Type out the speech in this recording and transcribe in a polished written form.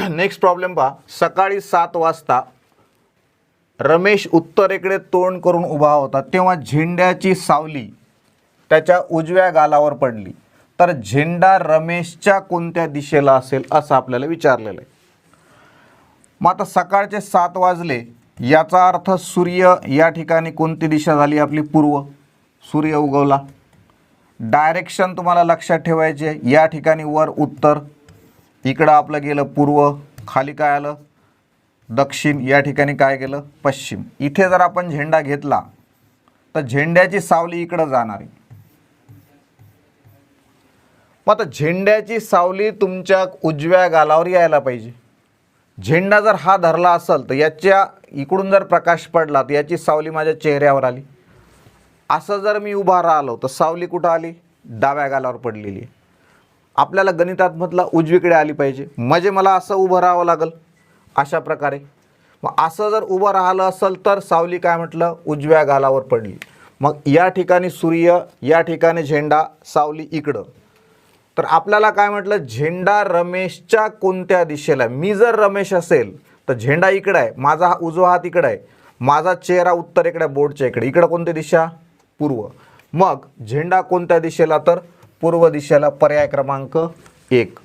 Next problem पहा. सकाळी 7 वाजता रमेश उत्तरेकडे तोंड करून उभा होता तेव्हा झेंड्याची सावली त्याच्या उजव्या गालावर पडली. तर झेंडा रमेशच्या कोणत्या दिशेला असेल असं आपल्याला विचारलेलं आहे. मग आता सकाळचे 7 वाजले याचा अर्थ सूर्य या ठिकाणी कोणती दिशा झाली आपली? पूर्व. सूर्य उगवला. डायरेक्शन तुम्हाला लक्षात ठेवायचे आहे. या ठिकाणी वर उत्तर, इकडं आपलं गेलं पूर्व, खाली काय आलं? दक्षिण. या ठिकाणी काय गेलं? पश्चिम. इथे जर आपण झेंडा घेतला तर झेंड्याची सावली इकडं जाणार आहे. मग आता झेंड्याची सावली तुमच्या उजव्या गालावर यायला पाहिजे. झेंडा जर हा धरला असेल तर याच्या इकडून जर प्रकाश पडला तर याची सावली माझ्या चेहऱ्यावर आली. असं जर मी उभा राहिलो तर सावली कुठं आली? डाव्या गालावर पडलेली आहे. आपल्याला गणितात म्हटलं उजवीकडे आली पाहिजे, म्हणजे मला असं उभं राहावं लागेल अशा प्रकारे. मग असं जर उभं राहिलं असेल तर सावली काय म्हटलं? उजव्या गालावर पडली. मग या ठिकाणी सूर्य, या ठिकाणी झेंडा, सावली इकडं. तर आपल्याला काय म्हटलं? झेंडा रमेशच्या कोणत्या दिशेला? मी जर रमेश असेल तर झेंडा इकडं आहे, माझा उजवा हात इकडं आहे, माझा चेहरा उत्तरेकडे, बोर्डच्या इकडे. इकडं कोणती दिशा? पूर्व. मग झेंडा कोणत्या दिशेला? तर पूर्व दिशेला. पर्याय क्रमांक 1.